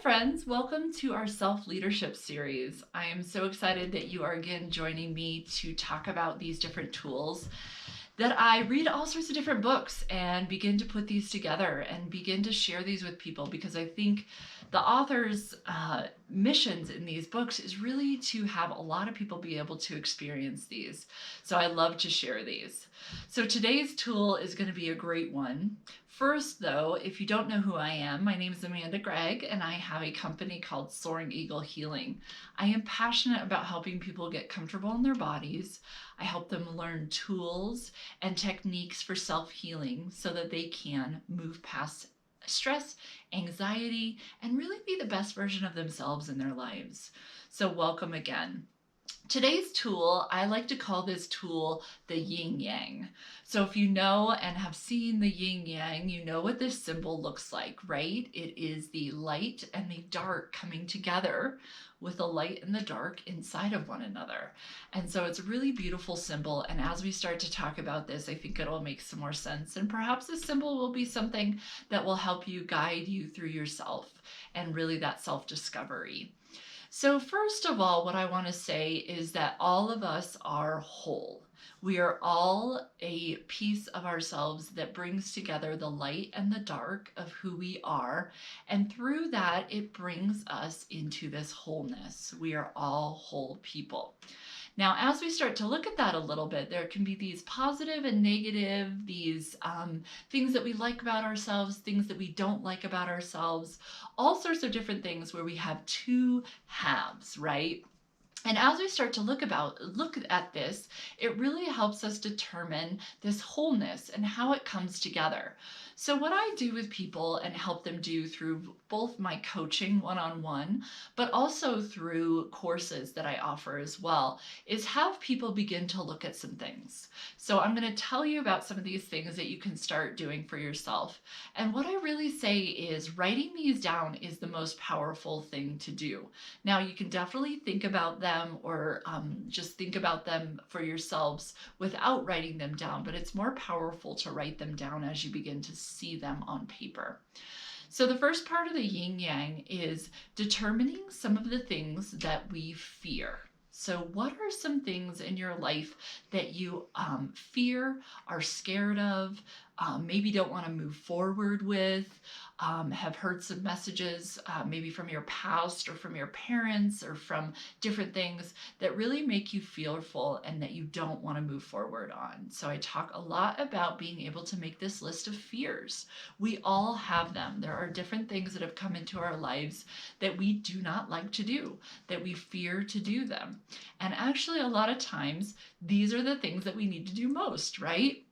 friends. Welcome to our self-leadership series. I am so excited that you are again joining me to talk about these different tools that I read all sorts of different books and begin to put these together and begin to share these with people because I think the author's missions in these books is really to have a lot of people be able to experience these. So I love to share these. So today's tool is going to be a great one. First, though, if you don't know who I am, my name is Amanda Gregg, and I have a company called Soaring Eagle Healing. I am passionate about helping people get comfortable in their bodies. I help them learn tools and techniques for self-healing so that they can move past stress, anxiety, and really be the best version of themselves in their lives. So welcome again. Today's tool, I like to call this tool the Yin Yang. So if you know and have seen the Yin Yang, you know what this symbol looks like, right? It is the light and the dark coming together with the light and the dark inside of one another. And so it's a really beautiful symbol. And as we start to talk about this, I think it'll make some more sense. And perhaps this symbol will be something that will help you guide you through yourself and really that self-discovery. So first of all, what I want to say is that all of us are whole. We are all a piece of ourselves that brings together the light and the dark of who we are. And through that, it brings us into this wholeness. We are all whole people. Now, as we start to look at that a little bit, there can be these positive and negative, these things that we like about ourselves, things that we don't like about ourselves, all sorts of different things where we have two halves, right? And as we start to look at this, it really helps us determine this wholeness and how it comes together. So what I do with people and help them do through both my coaching one-on-one, but also through courses that I offer as well, is have people begin to look at some things. So I'm going to tell you about some of these things that you can start doing for yourself. And what I really say is writing these down is the most powerful thing to do. Now, you can definitely think about them or just think about them for yourselves without writing them down, but it's more powerful to write them down as you begin to see them on paper. So the first part of the yin yang is determining some of the things that we fear. So what are some things in your life that you fear, are scared of, maybe don't want to move forward with, have heard some messages maybe from your past or from your parents or from different things that really make you fearful and that you don't want to move forward on. So I talk a lot about being able to make this list of fears. We all have them. There are different things that have come into our lives that we do not like to do, that we fear to do them. And actually, a lot of times, these are the things that we need to do most, right?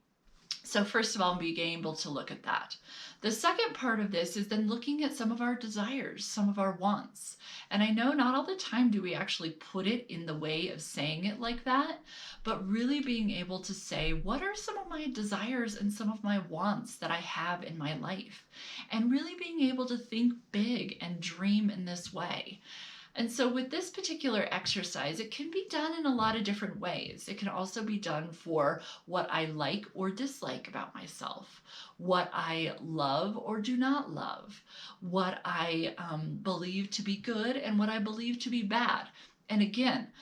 So first of all, being able to look at that. The second part of this is then looking at some of our desires, some of our wants. And I know not all the time do we actually put it in the way of saying it like that, but really being able to say, what are some of my desires and some of my wants that I have in my life? And really being able to think big and dream in this way. And so with this particular exercise, it can be done in a lot of different ways. It can also be done for what I like or dislike about myself, what I love or do not love, what I believe to be good and what I believe to be bad. And again,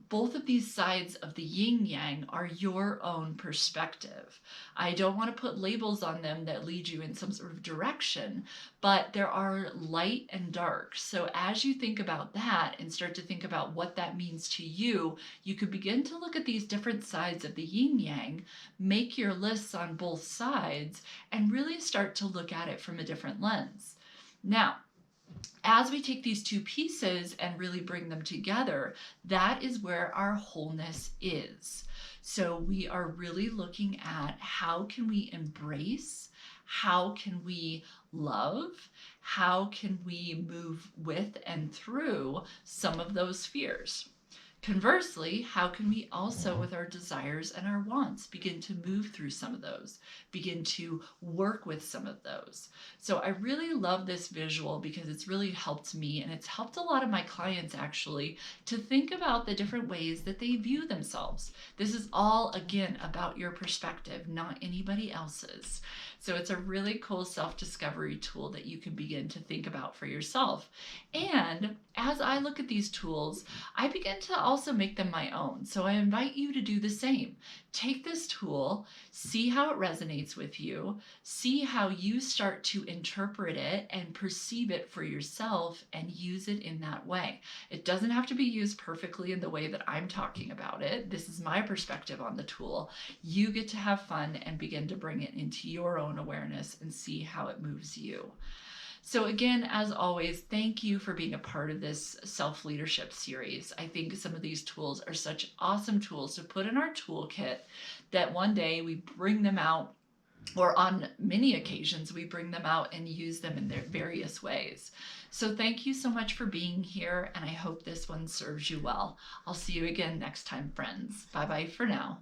both of these sides of the yin yang are your own perspective. I don't want to put labels on them that lead you in some sort of direction, but there are light and dark. So as you think about that and start to think about what that means to you, you could begin to look at these different sides of the yin yang, make your lists on both sides, and really start to look at it from a different lens. Now, as we take these two pieces and really bring them together, that is where our wholeness is. So we are really looking at how can we embrace, how can we love, how can we move with and through some of those fears. Conversely, how can we also, with our desires and our wants, begin to move through some of those, begin to work with some of those? So I really love this visual because it's really helped me, and it's helped a lot of my clients actually to think about the different ways that they view themselves. This is all, again, about your perspective, not anybody else's. So it's a really cool self-discovery tool that you can begin to think about for yourself. And as I look at these tools, I begin to also make them my own. So I invite you to do the same. Take this tool, see how it resonates with you, see how you start to interpret it and perceive it for yourself and use it in that way. It doesn't have to be used perfectly in the way that I'm talking about it. This is my perspective on the tool. You get to have fun and begin to bring it into your own awareness and see how it moves you. So again, as always, thank you for being a part of this self-leadership series. I think some of these tools are such awesome tools to put in our toolkit that one day we bring them out, or on many occasions we bring them out and use them in their various ways. So thank you so much for being here, and I hope this one serves you well. I'll see you again next time, friends. Bye-bye for now.